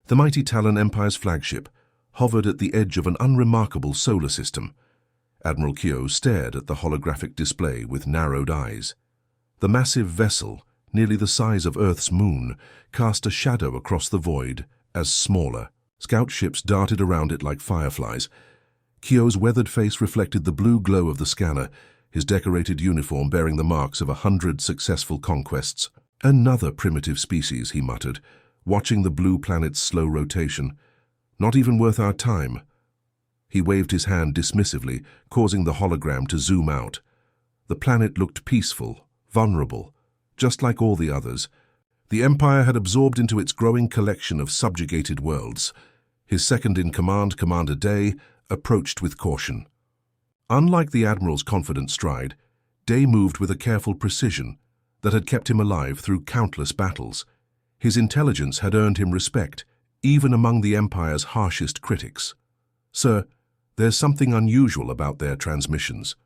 The mighty Talon Empire's flagship hovered at the edge of an unremarkable solar system. Admiral Kyo stared at the holographic display with narrowed eyes. The massive vessel, nearly the size of Earth's moon, cast a shadow across the void, as smaller. Scout ships darted around it like fireflies. Kyo's weathered face reflected the blue glow of the scanner, his decorated uniform bearing the marks of 100 successful conquests. Another primitive species, he muttered, watching the blue planet's slow rotation. Not even worth our time. He waved his hand dismissively, causing the hologram to zoom out. The planet looked peaceful, vulnerable, just like all the others. The Empire had absorbed into its growing collection of subjugated worlds. His second-in-command, Commander Day, approached with caution. Unlike the Admiral's confident stride, Day moved with a careful precision that had kept him alive through countless battles. His intelligence had earned him respect, even among the Empire's harshest critics. Sir, there's something unusual about their transmissions.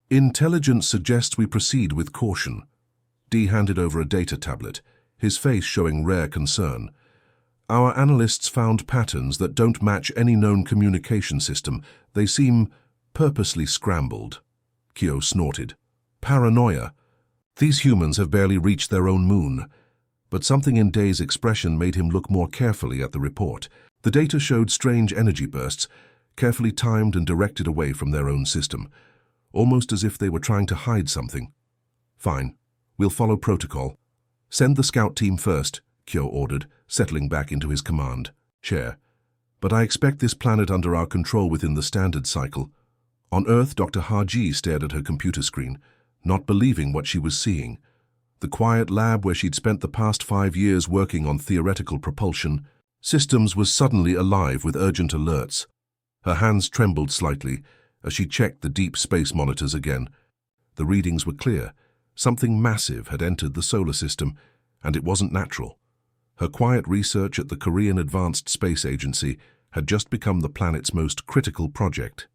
Intelligence suggests we proceed with caution. Dee handed over a data tablet, his face showing rare concern. Our analysts found patterns that don't match any known communication system. They seem purposely scrambled. Kyo snorted. Paranoia. These humans have barely reached their own moon. But something in Day's expression made him look more carefully at the report. The data showed strange energy bursts, carefully timed and directed away from their own system, almost as if they were trying to hide something. Fine, we'll follow protocol. Send the scout team first, Kyo ordered, settling back into his command chair. But I expect this planet under our control within the standard cycle. On Earth, Dr. Haji stared at her computer screen, not believing what she was seeing. The quiet lab where she'd spent the past 5 years working on theoretical propulsion systems was suddenly alive with urgent alerts. Her hands trembled slightly as she checked the deep space monitors again. The readings were clear. Something massive had entered the solar system, and it wasn't natural. Her quiet research at the Korean Advanced Space Agency had just become the planet's most critical project.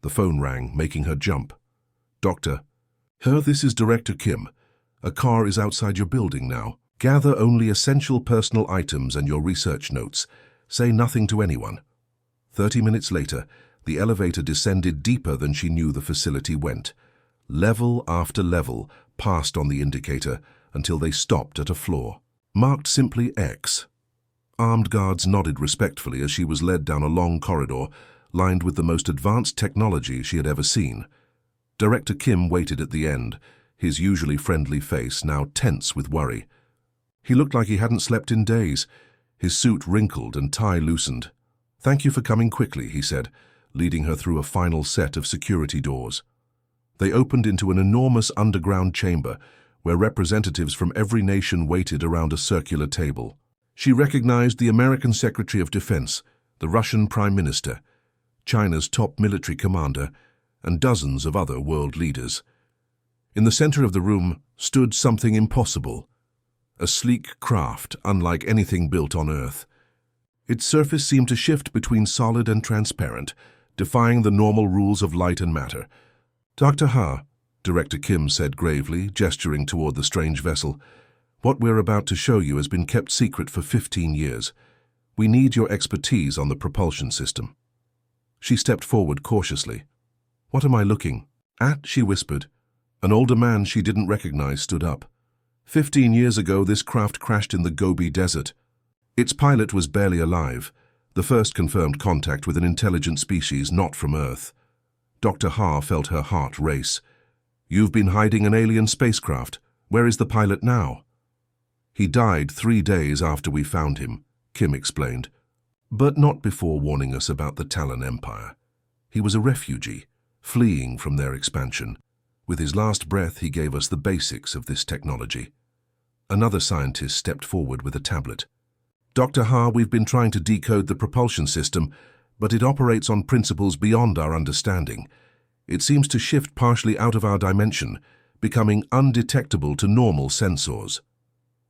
The phone rang, making her jump. Doctor, this is Director Kim. A car is outside your building now. Gather only essential personal items and your research notes. Say nothing to anyone. 30 minutes later, the elevator descended deeper than she knew the facility went. Level after level passed on the indicator until they stopped at a floor, marked simply X. Armed guards nodded respectfully as she was led down a long corridor lined with the most advanced technology she had ever seen. Director Kim waited at the end, his usually friendly face now tense with worry. He looked like he hadn't slept in days, his suit wrinkled and tie loosened. "Thank you for coming quickly," he said, leading her through a final set of security doors. They opened into an enormous underground chamber where representatives from every nation waited around a circular table. She recognized the American Secretary of Defense, the Russian Prime Minister, China's top military commander, and dozens of other world leaders. In the center of the room stood something impossible, a sleek craft unlike anything built on Earth. Its surface seemed to shift between solid and transparent, defying the normal rules of light and matter. "Dr. Ha," Director Kim said gravely, gesturing toward the strange vessel, "what we're about to show you has been kept secret for 15 years. We need your expertise on the propulsion system." She stepped forward cautiously. "What am I looking at?" she whispered. An older man she didn't recognize stood up. 15 years ago, this craft crashed in the Gobi Desert. Its pilot was barely alive, the first confirmed contact with an intelligent species not from Earth. Dr. Ha felt her heart race. "You've been hiding an alien spacecraft. Where is the pilot now?" "He died 3 days after we found him," Kim explained, "but not before warning us about the Talon Empire. He was a refugee, fleeing from their expansion. With his last breath, he gave us the basics of this technology." Another scientist stepped forward with a tablet. "Dr. Ha, we've been trying to decode the propulsion system, but it operates on principles beyond our understanding. It seems to shift partially out of our dimension, becoming undetectable to normal sensors.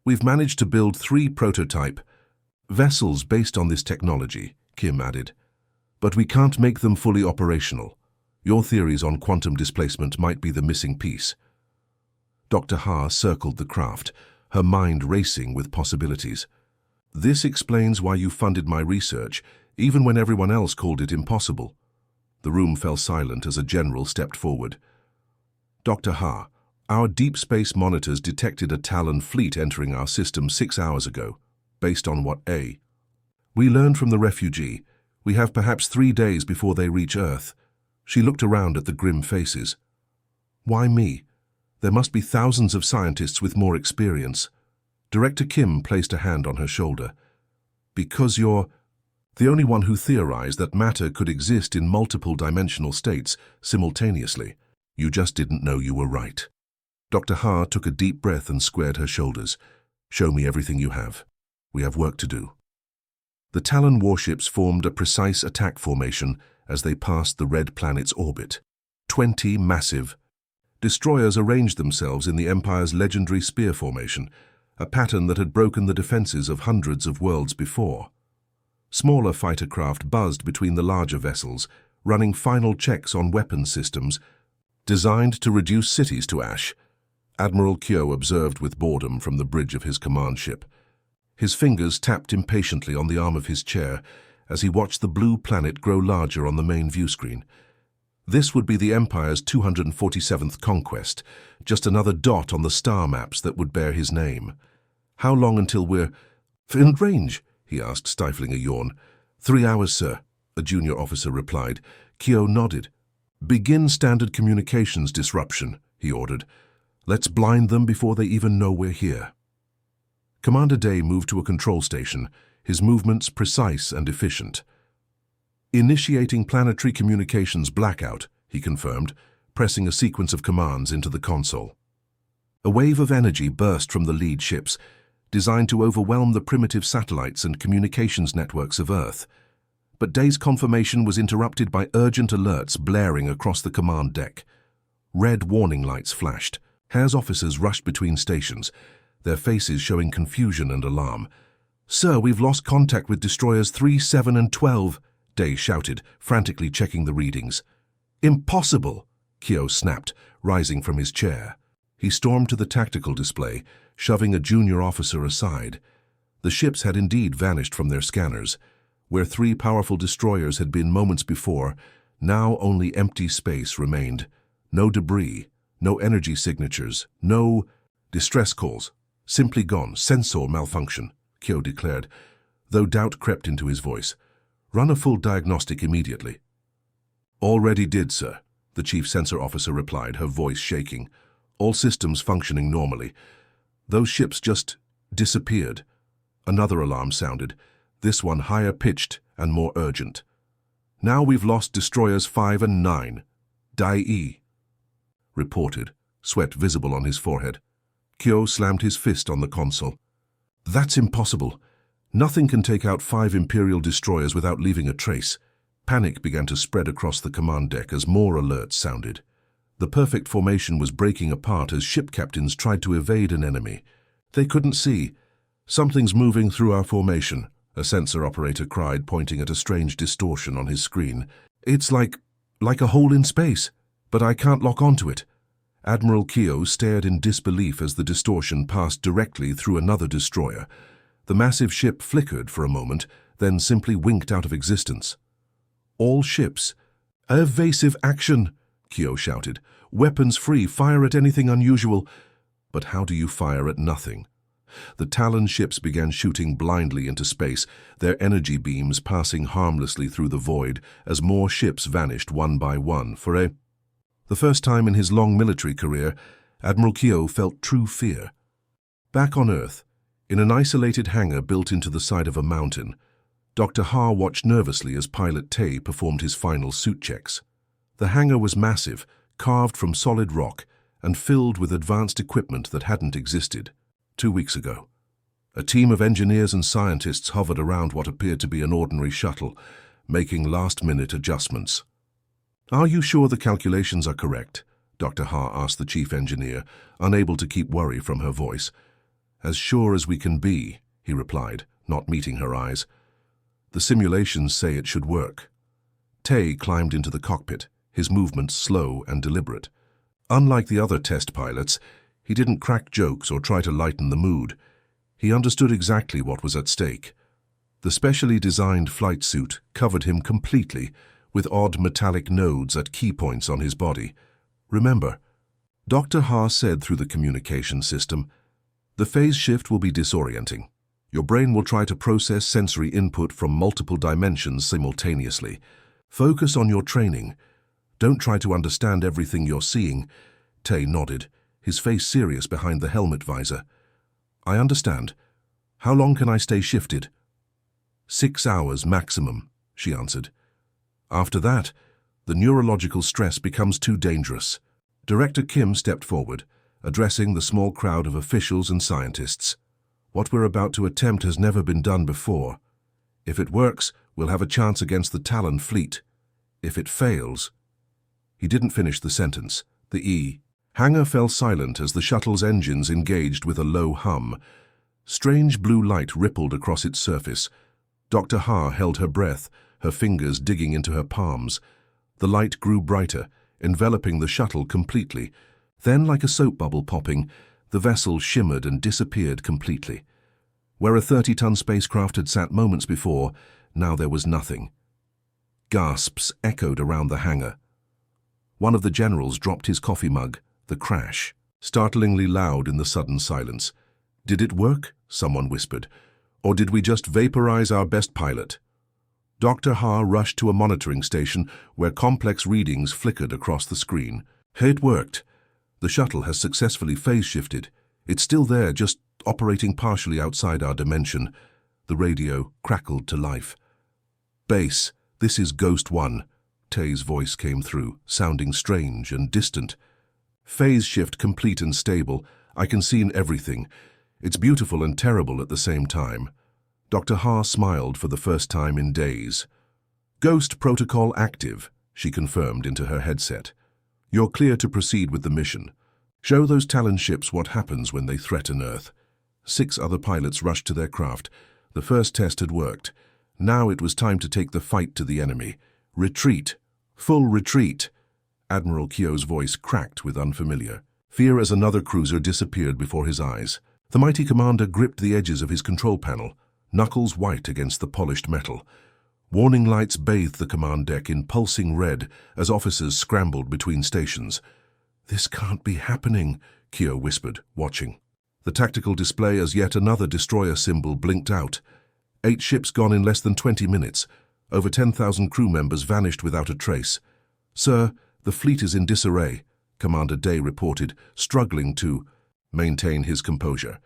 We've managed to build 3 prototype vessels based on this technology," Kim added, "but we can't make them fully operational. Your theories on quantum displacement might be the missing piece." Dr. Ha circled the craft, her mind racing with possibilities. This explains why you funded my research, even when everyone else called it impossible. The room fell silent as a general stepped forward. Dr. Ha, our deep space monitors detected a Talon fleet entering our system 6 hours ago. Based on what A? We learned from the refugee. We have perhaps 3 days before they reach Earth. She looked around at the grim faces. Why me? There must be thousands of scientists with more experience. Director Kim placed a hand on her shoulder. Because you're the only one who theorized that matter could exist in multiple dimensional states simultaneously. You just didn't know you were right. Dr. Ha took a deep breath and squared her shoulders. Show me everything you have. We have work to do. The Talon warships formed a precise attack formation as they passed the red planet's orbit. 20 massive destroyers arranged themselves in the Empire's legendary spear formation, a pattern that had broken the defenses of hundreds of worlds before. Smaller fighter craft buzzed between the larger vessels, running final checks on weapons systems designed to reduce cities to ash. Admiral Kyo observed with boredom from the bridge of his command ship. His fingers tapped impatiently on the arm of his chair as he watched the blue planet grow larger on the main view screen. This would be the Empire's 247th conquest, just another dot on the star maps that would bear his name. How long until we're in range? He asked, stifling a yawn. 3 hours, sir, a junior officer replied. Kyo nodded. Begin standard communications disruption, he ordered. Let's blind them before they even know we're here. Commander Day moved to a control station, his movements precise and efficient. Initiating planetary communications blackout, he confirmed, pressing a sequence of commands into the console. A wave of energy burst from the lead ships, designed to overwhelm the primitive satellites and communications networks of Earth. But Day's confirmation was interrupted by urgent alerts blaring across the command deck. Red warning lights flashed. Hare's officers rushed between stations, their faces showing confusion and alarm. Sir, we've lost contact with destroyers 3, 7, and 12, Day shouted, frantically checking the readings. Impossible, Kyo snapped, rising from his chair. He stormed to the tactical display, shoving a junior officer aside. The ships had indeed vanished from their scanners. Where 3 powerful destroyers had been moments before, now only empty space remained. No debris, no energy signatures, no distress calls. Simply gone, sensor malfunction, Kyo declared, though doubt crept into his voice. Run a full diagnostic immediately. Already did, sir, the chief sensor officer replied, her voice shaking. All systems functioning normally. Those ships just disappeared. Another alarm sounded, this one higher pitched and more urgent. Now we've lost destroyers 5 and 9. Dai-e reported, sweat visible on his forehead. Kyo slammed his fist on the console. That's impossible. Nothing can take out 5 Imperial destroyers without leaving a trace. Panic began to spread across the command deck as more alerts sounded. The perfect formation was breaking apart as ship captains tried to evade an enemy. They couldn't see. Something's moving through our formation, a sensor operator cried, pointing at a strange distortion on his screen. It's like a hole in space, but I can't lock onto it. Admiral Kyo stared in disbelief as the distortion passed directly through another destroyer. The massive ship flickered for a moment, then simply winked out of existence. All ships. Evasive action, Kyo shouted. Weapons free, fire at anything unusual. But how do you fire at nothing? The Talon ships began shooting blindly into space, their energy beams passing harmlessly through the void as more ships vanished one by one. The first time in his long military career, Admiral Kyo felt true fear. Back on Earth, in an isolated hangar built into the side of a mountain, Dr. Ha watched nervously as Pilot Tay performed his final suit checks. The hangar was massive, carved from solid rock, and filled with advanced equipment that hadn't existed 2 weeks ago. A team of engineers and scientists hovered around what appeared to be an ordinary shuttle, making last-minute adjustments. Are you sure the calculations are correct? Dr. Ha asked the chief engineer, unable to keep worry from her voice. As sure as we can be, he replied, not meeting her eyes. The simulations say it should work. Tay climbed into the cockpit, his movements slow and deliberate. Unlike the other test pilots, he didn't crack jokes or try to lighten the mood. He understood exactly what was at stake. The specially designed flight suit covered him completely, with odd metallic nodes at key points on his body. Remember, Dr. Ha said through the communication system, the phase shift will be disorienting. Your brain will try to process sensory input from multiple dimensions simultaneously. Focus on your training. Don't try to understand everything you're seeing. Tay nodded, his face serious behind the helmet visor. I understand. How long can I stay shifted? 6 hours maximum, she answered. After that, the neurological stress becomes too dangerous. Director Kim stepped forward, addressing the small crowd of officials and scientists. What we're about to attempt has never been done before. If it works, we'll have a chance against the Talon fleet. If it fails... He didn't finish the sentence. The hangar fell silent as the shuttle's engines engaged with a low hum. Strange blue light rippled across its surface. Dr. Ha held her breath, her fingers digging into her palms. The light grew brighter, enveloping the shuttle completely. Then, like a soap bubble popping, the vessel shimmered and disappeared completely. Where a 30-ton spacecraft had sat moments before, now there was nothing. Gasps echoed around the hangar. One of the generals dropped his coffee mug, the crash, startlingly loud in the sudden silence. Did it work? Someone whispered. Or did we just vaporize our best pilot? Dr. Ha rushed to a monitoring station where complex readings flickered across the screen. It worked. The shuttle has successfully phase-shifted. It's still there, just operating partially outside our dimension. The radio crackled to life. Base, this is Ghost 1. Tay's voice came through, sounding strange and distant. Phase shift complete and stable. I can see everything. It's beautiful and terrible at the same time. Dr. Ha smiled for the first time in days. Ghost protocol active, she confirmed into her headset. You're clear to proceed with the mission. Show those Talon ships what happens when they threaten Earth. 6 other pilots rushed to their craft. The first test had worked. Now it was time to take the fight to the enemy. Retreat. Full retreat. Admiral Kyo's voice cracked with unfamiliar fear as another cruiser disappeared before his eyes. The mighty commander gripped the edges of his control panel, knuckles white against the polished metal. Warning lights bathed the command deck in pulsing red as officers scrambled between stations. This can't be happening, Kyo whispered, watching. The tactical display as yet another destroyer symbol blinked out. 8 ships gone in less than 20 minutes. Over 10,000 crew members vanished without a trace. Sir, the fleet is in disarray, Commander Day reported, struggling to maintain his composure.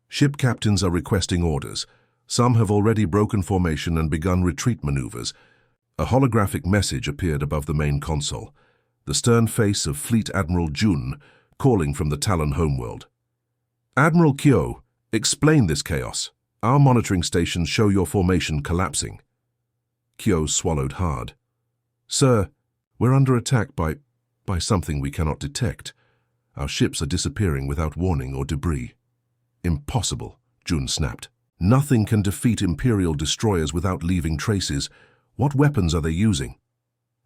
Ship captains are requesting orders. Some have already broken formation and begun retreat maneuvers. A holographic message appeared above the main console, the stern face of Fleet Admiral Jun calling from the Talon homeworld. Admiral Kyo, explain this chaos. Our monitoring stations show your formation collapsing. Kyo swallowed hard. Sir, we're under attack by something we cannot detect. Our ships are disappearing without warning or debris. Impossible, Jun snapped. Nothing can defeat Imperial destroyers without leaving traces. What weapons are they using?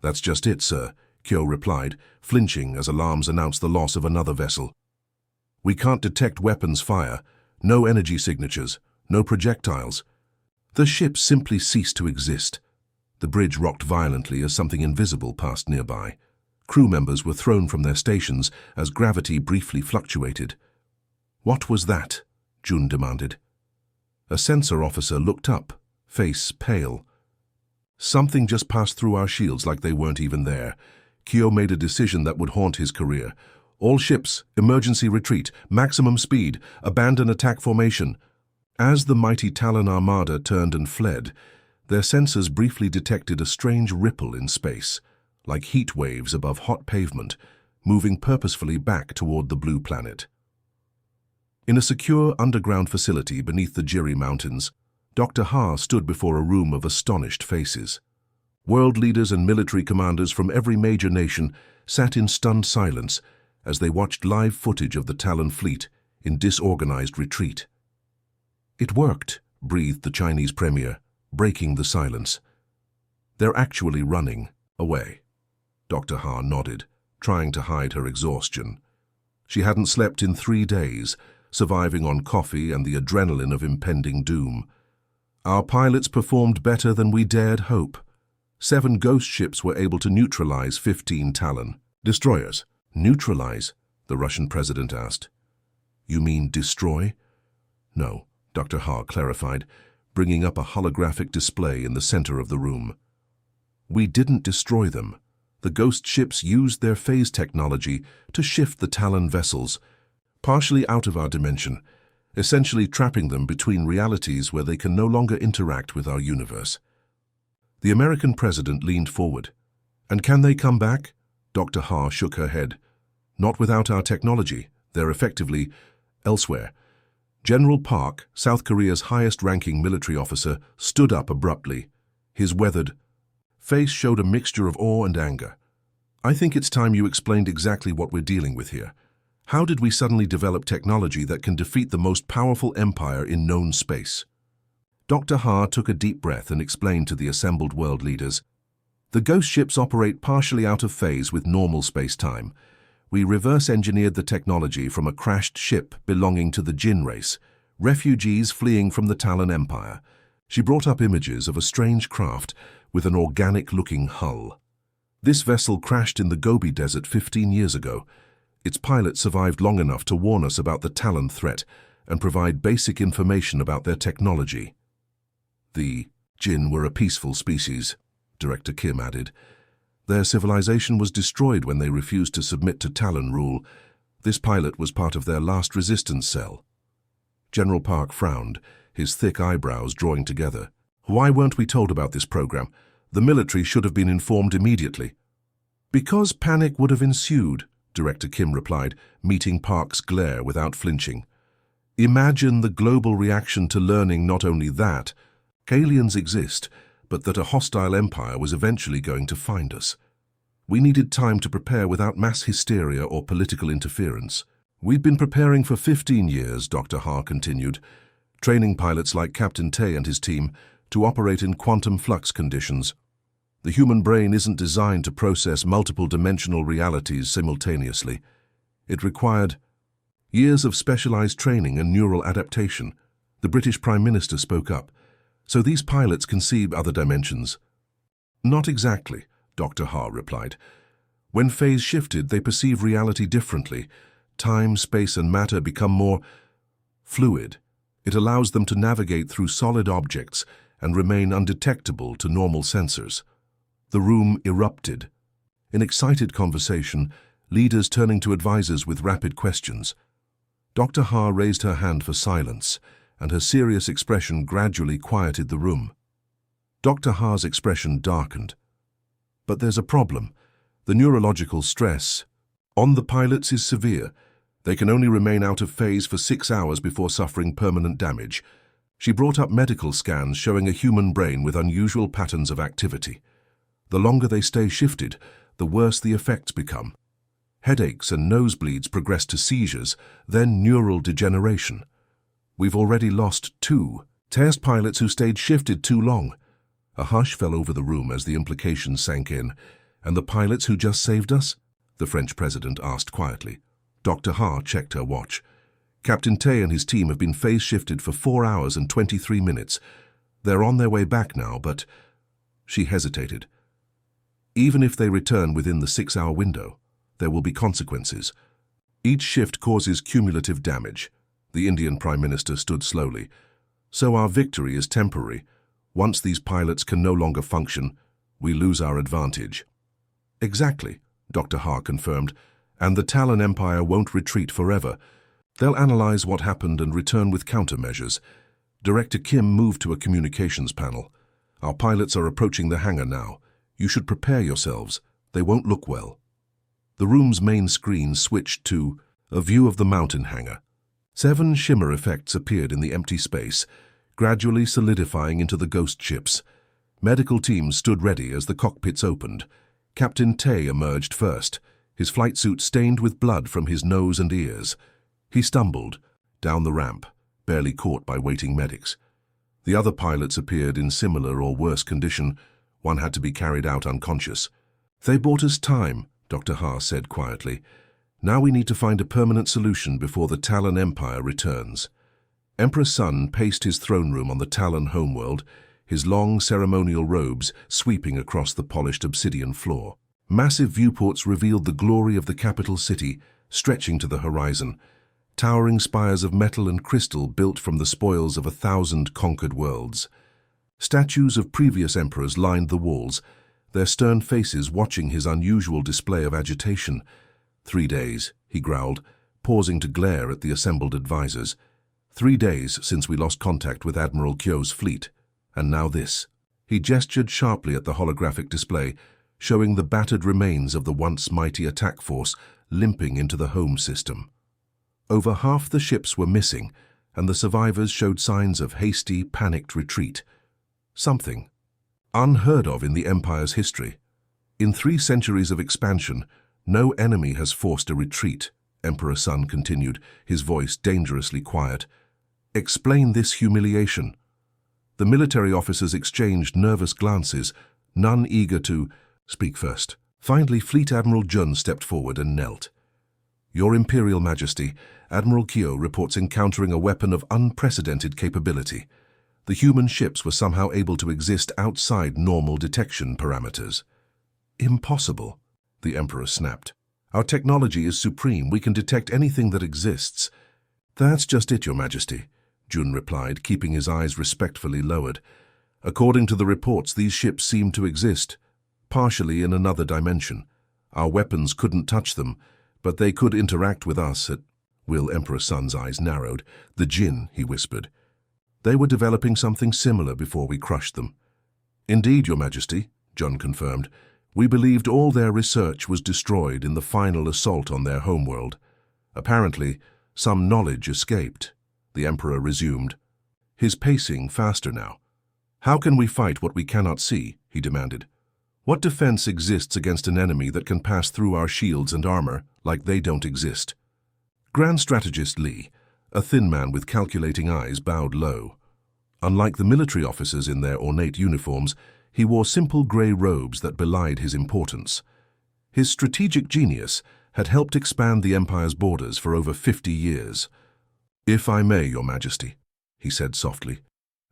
That's just it, sir, Kyo replied, flinching as alarms announced the loss of another vessel. We can't detect weapons fire, no energy signatures, no projectiles. The ship simply ceased to exist. The bridge rocked violently as something invisible passed nearby. Crew members were thrown from their stations as gravity briefly fluctuated. What was that? Jun demanded. A sensor officer looked up, face pale. Something just passed through our shields like they weren't even there. Kyo made a decision that would haunt his career. All ships, emergency retreat, maximum speed, abandon attack formation. As the mighty Talon Armada turned and fled, their sensors briefly detected a strange ripple in space, like heat waves above hot pavement, moving purposefully back toward the blue planet. In a secure underground facility beneath the Jiri Mountains, Dr. Ha stood before a room of astonished faces. World leaders and military commanders from every major nation sat in stunned silence as they watched live footage of the Talon fleet in disorganized retreat. It worked, breathed the Chinese premier, breaking the silence. They're actually running away. Dr. Ha nodded, trying to hide her exhaustion. She hadn't slept in 3 days. surviving on coffee and the adrenaline of impending doom. Our pilots performed better than we dared hope. 7 ghost ships were able to neutralize 15 Talon destroyers. Neutralize? The Russian president asked. You mean destroy? No, Dr. Ha clarified, bringing up a holographic display in the center of the room. We didn't destroy them. The ghost ships used their phase technology to shift the Talon vessels, partially out of our dimension, essentially trapping them between realities where they can no longer interact with our universe. The American president leaned forward. And can they come back? Dr. Ha shook her head. Not without our technology. They're effectively elsewhere. General Park, South Korea's highest-ranking military officer, stood up abruptly. His weathered face showed a mixture of awe and anger. I think it's time you explained exactly what we're dealing with here. How did we suddenly develop technology that can defeat the most powerful empire in known space? Dr. Ha took a deep breath and explained to the assembled world leaders. The ghost ships operate partially out of phase with normal space-time. We reverse-engineered the technology from a crashed ship belonging to the Jin race, refugees fleeing from the Talon Empire. She brought up images of a strange craft with an organic-looking hull. This vessel crashed in the Gobi Desert 15 years ago. Its pilot survived long enough to warn us about the Talon threat and provide basic information about their technology. The Jin were a peaceful species, Director Kim added. Their civilization was destroyed when they refused to submit to Talon rule. This pilot was part of their last resistance cell. General Park frowned, his thick eyebrows drawing together. Why weren't we told about this program? The military should have been informed immediately. Because panic would have ensued, Director Kim replied, meeting Park's glare without flinching. Imagine the global reaction to learning not only that aliens exist, but that a hostile empire was eventually going to find us. We needed time to prepare without mass hysteria or political interference. We've been preparing for 15 years, Dr. Ha continued, training pilots like Captain Tay and his team to operate in quantum flux conditions. The human brain isn't designed to process multiple dimensional realities simultaneously. It required years of specialized training and neural adaptation. The British Prime Minister spoke up. So these pilots can see other dimensions? Not exactly, Dr. Ha replied. When phase shifted, they perceive reality differently. Time, space, and matter become more fluid. It allows them to navigate through solid objects and remain undetectable to normal sensors. The room erupted. In excited conversation, leaders turning to advisors with rapid questions. Dr. Ha raised her hand for silence, and her serious expression gradually quieted the room. Dr. Ha's expression darkened. But there's a problem. The neurological stress on the pilots is severe. They can only remain out of phase for 6 hours before suffering permanent damage. She brought up medical scans showing a human brain with unusual patterns of activity. The longer they stay shifted, the worse the effects become. Headaches and nosebleeds progress to seizures, then neural degeneration. We've already lost 2 test pilots who stayed shifted too long. A hush fell over the room as the implications sank in. And the pilots who just saved us? The French president asked quietly. Dr. Ha checked her watch. Captain Tay and his team have been phase shifted for 4 hours and 23 minutes. They're on their way back now, but... She hesitated. Even if they return within the 6-hour window, there will be consequences. Each shift causes cumulative damage. The Indian Prime Minister stood slowly. So our victory is temporary. Once these pilots can no longer function, we lose our advantage. Exactly, Dr. Ha confirmed, and the Talon Empire won't retreat forever. They'll analyze what happened and return with countermeasures. Director Kim moved to a communications panel. Our pilots are approaching the hangar now. You should prepare yourselves. They won't look well. The room's main screen switched to a view of the mountain hangar. 7 shimmer effects appeared in the empty space, gradually solidifying into the ghost ships. Medical teams stood ready as the cockpits opened. Captain Tay emerged first, his flight suit stained with blood from his nose and ears. He stumbled down the ramp, barely caught by waiting medics. The other pilots appeared in similar or worse condition. One had to be carried out unconscious. They bought us time, Dr. Ha said quietly. Now we need to find a permanent solution before the Talon Empire returns. Emperor Sun paced his throne room on the Talon homeworld, his long ceremonial robes sweeping across the polished obsidian floor. Massive viewports revealed the glory of the capital city, stretching to the horizon, towering spires of metal and crystal built from the spoils of 1,000 conquered worlds. Statues of previous emperors lined the walls, their stern faces watching his unusual display of agitation. 3 days, he growled, pausing to glare at the assembled advisors. 3 days since we lost contact with Admiral Kyo's fleet, and now this. He gestured sharply at the holographic display, showing the battered remains of the once mighty attack force limping into the home system. Over half the ships were missing, and the survivors showed signs of hasty, panicked retreat. Something unheard of in the Empire's history. In 3 centuries of expansion, no enemy has forced a retreat, Emperor Sun continued, his voice dangerously quiet. Explain this humiliation. The military officers exchanged nervous glances, none eager to speak first. Finally, Fleet Admiral Jun stepped forward and knelt. Your Imperial Majesty, Admiral Kyo reports encountering a weapon of unprecedented capability. The human ships were somehow able to exist outside normal detection parameters. Impossible, the Emperor snapped. Our technology is supreme. We can detect anything that exists. That's just it, Your Majesty, Jun replied, keeping his eyes respectfully lowered. According to the reports, these ships seem to exist, partially in another dimension. Our weapons couldn't touch them, but they could interact with us at... Will Emperor Sun's eyes narrowed. The Jinn, he whispered. They were developing something similar before we crushed them. Indeed, Your Majesty, Jun confirmed. We believed all their research was destroyed in the final assault on their homeworld. Apparently, some knowledge escaped, the Emperor resumed, his pacing faster now. How can we fight what we cannot see, he demanded. What defense exists against an enemy that can pass through our shields and armor like they don't exist? Grand Strategist Li, a thin man with calculating eyes, bowed low. Unlike the military officers in their ornate uniforms, he wore simple grey robes that belied his importance. His strategic genius had helped expand the Empire's borders for over 50 years. If I may, Your Majesty, he said softly,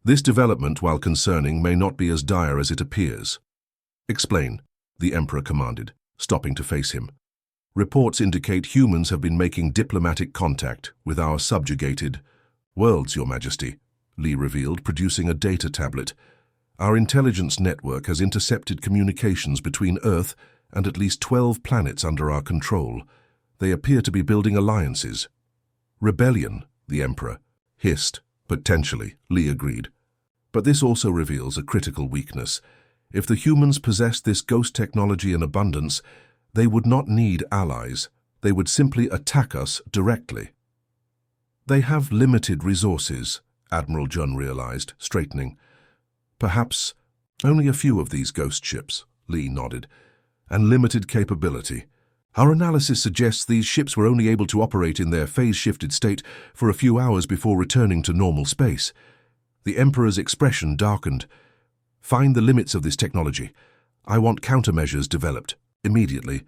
this development, while concerning, may not be as dire as it appears. Explain, the Emperor commanded, stopping to face him. Reports indicate humans have been making diplomatic contact with our subjugated worlds, Your Majesty, Li revealed, producing a data tablet. Our intelligence network has intercepted communications between Earth and at least 12 planets under our control. They appear to be building alliances. Rebellion, the Emperor hissed. Potentially, Li agreed. But this also reveals a critical weakness. If the humans possessed this ghost technology in abundance, they would not need allies. They would simply attack us directly. They have limited resources, Admiral Jun realized, straightening. Perhaps only a few of these ghost ships, Li nodded, and limited capability. Our analysis suggests these ships were only able to operate in their phase-shifted state for a few hours before returning to normal space. The Emperor's expression darkened. Find the limits of this technology. I want countermeasures developed, immediately,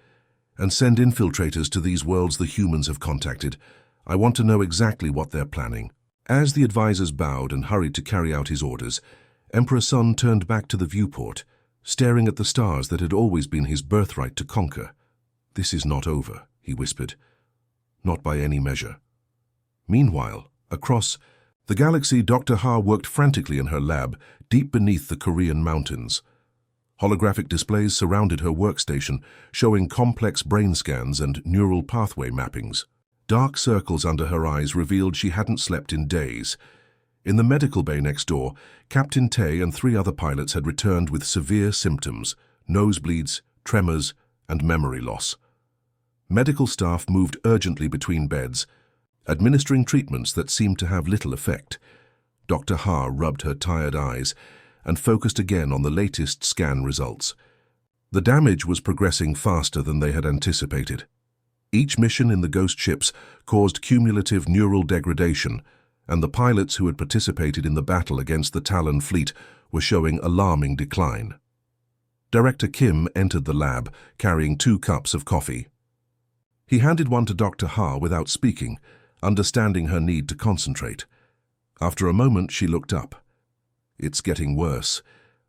and send infiltrators to these worlds the humans have contacted. I want to know exactly what they're planning. As the advisors bowed and hurried to carry out his orders, Emperor Sun turned back to the viewport, staring at the stars that had always been his birthright to conquer. This is not over, he whispered. Not by any measure. Meanwhile, across the galaxy, Dr. Ha worked frantically in her lab, deep beneath the Korean mountains. Holographic displays surrounded her workstation, showing complex brain scans and neural pathway mappings. Dark circles under her eyes revealed she hadn't slept in days. In the medical bay next door, Captain Tay and 3 other pilots had returned with severe symptoms, nosebleeds, tremors, and memory loss. Medical staff moved urgently between beds, administering treatments that seemed to have little effect. Dr. Ha rubbed her tired eyes and focused again on the latest scan results. The damage was progressing faster than they had anticipated. Each mission in the ghost ships caused cumulative neural degradation, and the pilots who had participated in the battle against the Talon fleet were showing alarming decline. Director Kim entered the lab, carrying 2 cups of coffee. He handed one to Dr. Ha without speaking, understanding her need to concentrate. After a moment, she looked up. It's getting worse.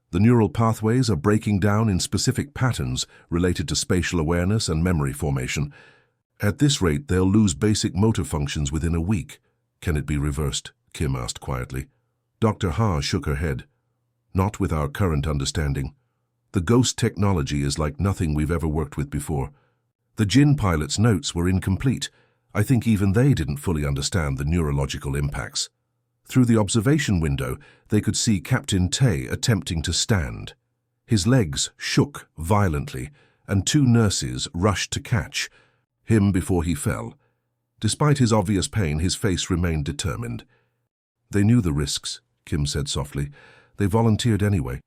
The neural pathways are breaking down in specific patterns related to spatial awareness and memory formation. At this rate, they'll lose basic motor functions within a week. Can it be reversed? Kim asked quietly. Dr. Ha shook her head. Not with our current understanding. The ghost technology is like nothing we've ever worked with before. The Jinn pilot's notes were incomplete. I think even they didn't fully understand the neurological impacts. Through the observation window, they could see Captain Tay attempting to stand. His legs shook violently, and 2 nurses rushed to catch him before he fell. Despite his obvious pain, his face remained determined. They knew the risks, Kim said softly. They volunteered anyway.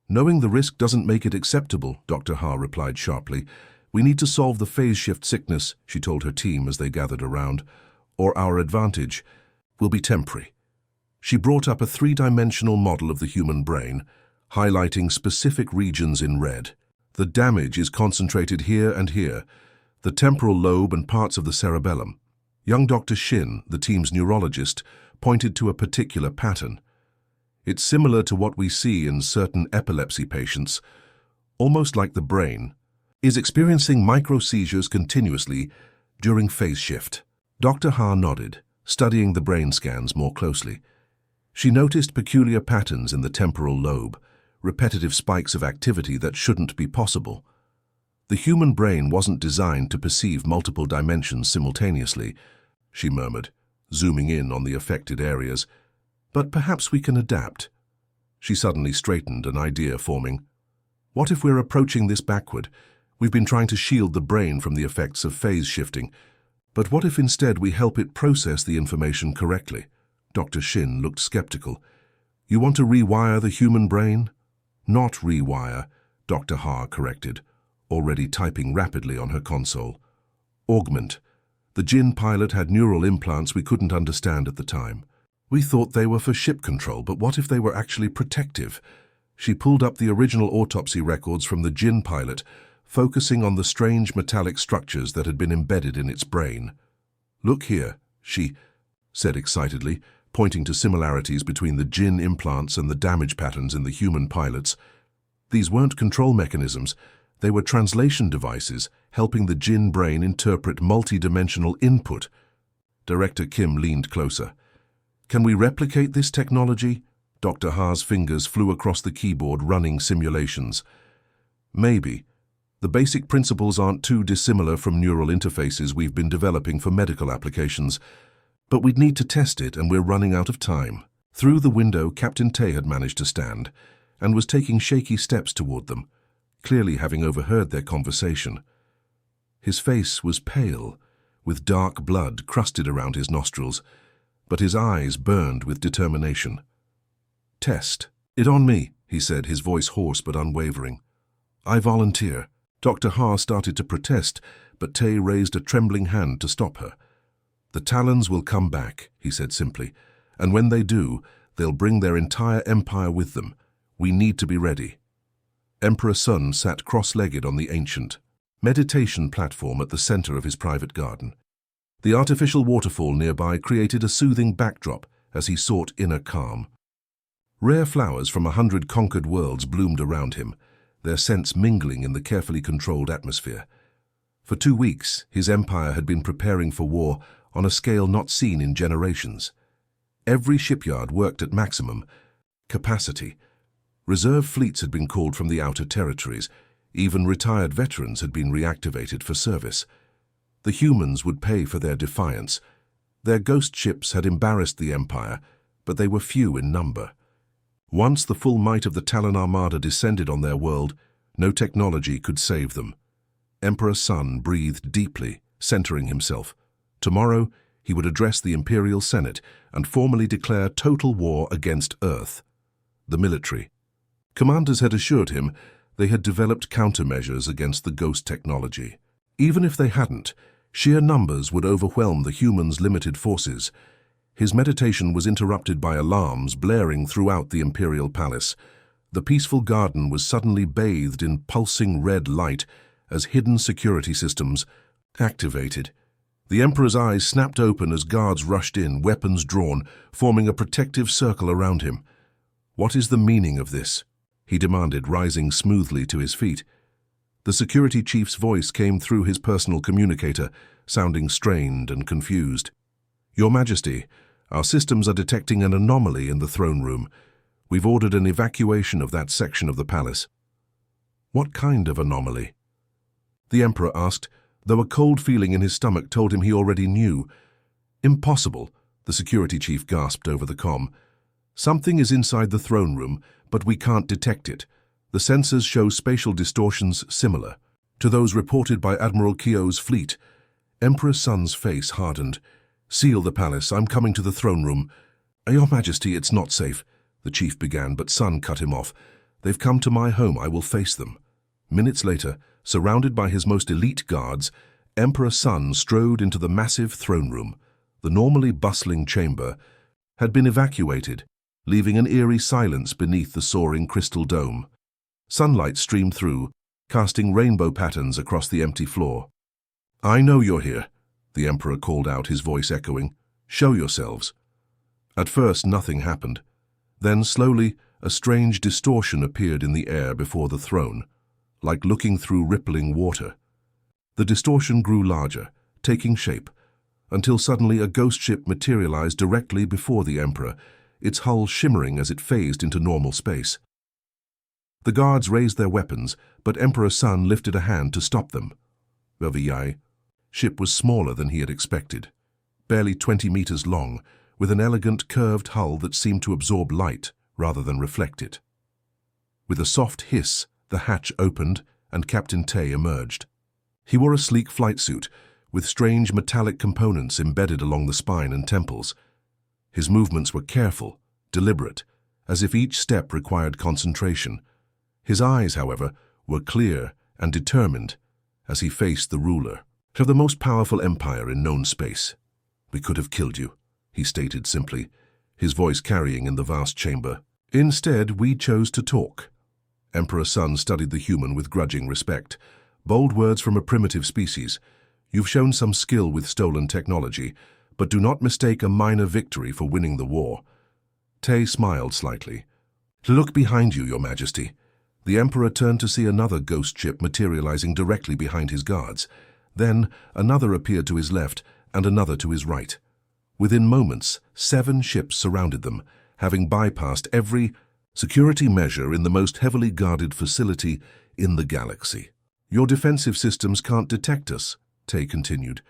Knowing the risk doesn't make it acceptable, Dr. Ha replied sharply. We need to solve the phase shift sickness, she told her team as they gathered around, or our advantage will be temporary. She brought up a 3-dimensional model of the human brain, highlighting specific regions in red. The damage is concentrated here and here, the temporal lobe and parts of the cerebellum. Young Dr. Shin, the team's neurologist, pointed to a particular pattern. It's similar to what we see in certain epilepsy patients, almost like the brain is experiencing micro-seizures continuously during phase shift. Dr. Ha nodded, studying the brain scans more closely. She noticed peculiar patterns in the temporal lobe, repetitive spikes of activity that shouldn't be possible. The human brain wasn't designed to perceive multiple dimensions simultaneously, she murmured, zooming in on the affected areas. But perhaps we can adapt. She suddenly straightened, an idea forming. What if we're approaching this backward? We've been trying to shield the brain from the effects of phase shifting. But what if instead we help it process the information correctly? Dr. Shin looked skeptical. You want to rewire the human brain? Not rewire, Dr. Ha corrected, already typing rapidly on her console. Augment. The Jinn pilot had neural implants we couldn't understand at the time. We thought they were for ship control, but what if they were actually protective? She pulled up the original autopsy records from the Jinn pilot, focusing on the strange metallic structures that had been embedded in its brain. Look here, she said excitedly, pointing to similarities between the Jinn implants and the damage patterns in the human pilots. These weren't control mechanisms, they were translation devices, helping the Jinn brain interpret multi-dimensional input. Director Kim leaned closer. Can we replicate this technology? Dr. Ha's fingers flew across the keyboard, running simulations. Maybe. The basic principles aren't too dissimilar from neural interfaces we've been developing for medical applications. But we'd need to test it, and we're running out of time. Through the window, Captain Tay had managed to stand, and was taking shaky steps toward them, clearly having overheard their conversation. His face was pale, with dark blood crusted around his nostrils, but his eyes burned with determination. Test. It on me, he said, his voice hoarse but unwavering. I volunteer. Dr. Ha started to protest, but Tay raised a trembling hand to stop her. The Talons will come back, he said simply, and when they do, they'll bring their entire empire with them. We need to be ready. Emperor Sun sat cross-legged on the ancient meditation platform at the center of his private garden. The artificial waterfall nearby created a soothing backdrop as he sought inner calm. Rare flowers from 100 conquered worlds bloomed around him, their scents mingling in the carefully controlled atmosphere. For 2 weeks, his empire had been preparing for war on a scale not seen in generations. Every shipyard worked at maximum capacity. Reserve fleets had been called from the outer territories. Even retired veterans had been reactivated for service. The humans would pay for their defiance. Their ghost ships had embarrassed the Empire, but they were few in number. Once the full might of the Talon Armada descended on their world, no technology could save them. Emperor Sun breathed deeply, centering himself. Tomorrow, he would address the Imperial Senate and formally declare total war against Earth. The military. Commanders had assured him they had developed countermeasures against the ghost technology. Even if they hadn't, sheer numbers would overwhelm the humans' limited forces. His meditation was interrupted by alarms blaring throughout the Imperial Palace. The peaceful garden was suddenly bathed in pulsing red light as hidden security systems Activated. The Emperor's eyes snapped open as guards rushed in, weapons drawn, forming a protective circle around him. "What is the meaning of this?" he demanded, rising smoothly to his feet. The security chief's voice came through his personal communicator, sounding strained and confused. "Your Majesty, our systems are detecting an anomaly in the throne room. We've ordered an evacuation of that section of the palace." "What kind of anomaly?" the Emperor asked, though a cold feeling in his stomach told him he already knew. "Impossible," the security chief gasped over the comm. "Something is inside the throne room, but we can't detect it. The sensors show spatial distortions similar to those reported by Admiral Keogh's fleet." Emperor Sun's face hardened. "Seal the palace. I'm coming to the throne room." "Your Majesty, it's not safe," the chief began, but Sun cut him off. "They've come to my home. I will face them." Minutes later, surrounded by his most elite guards, Emperor Sun strode into the massive throne room. The normally bustling chamber had been evacuated, leaving an eerie silence beneath the soaring crystal dome. Sunlight streamed through, casting rainbow patterns across the empty floor. "I know you're here," the Emperor called out, his voice echoing. "Show yourselves." At first, nothing happened. Then, slowly, a strange distortion appeared in the air before the throne, like looking through rippling water. The distortion grew larger, taking shape, until suddenly a ghost ship materialized directly before the Emperor, its hull shimmering as it phased into normal space. The guards raised their weapons, but Emperor Sun lifted a hand to stop them. The ship was smaller than he had expected, barely 20 meters long, with an elegant curved hull that seemed to absorb light rather than reflect it. With a soft hiss, the hatch opened and Captain Tay emerged. He wore a sleek flight suit, with strange metallic components embedded along the spine and temples. His movements were careful, deliberate, as if each step required concentration. His eyes, however, were clear and determined as he faced the ruler of the most powerful empire in known space. "We could have killed you," he stated simply, his voice carrying in the vast chamber. "Instead, we chose to talk." Emperor Sun studied the human with grudging respect. "Bold words from a primitive species. You've shown some skill with stolen technology, but do not mistake a minor victory for winning the war." Tay smiled slightly. "Look behind you, Your Majesty." The Emperor turned to see another ghost ship materializing directly behind his guards. Then another appeared to his left and another to his right. Within moments, 7 ships surrounded them, having bypassed every security measure in the most heavily guarded facility in the galaxy. "Your defensive systems can't detect us," Tay continued.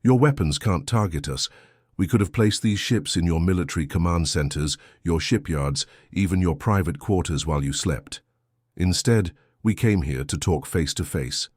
"Your weapons can't target us. We could have placed these ships in your military command centers, your shipyards, even your private quarters while you slept. Instead, we came here to talk face to face."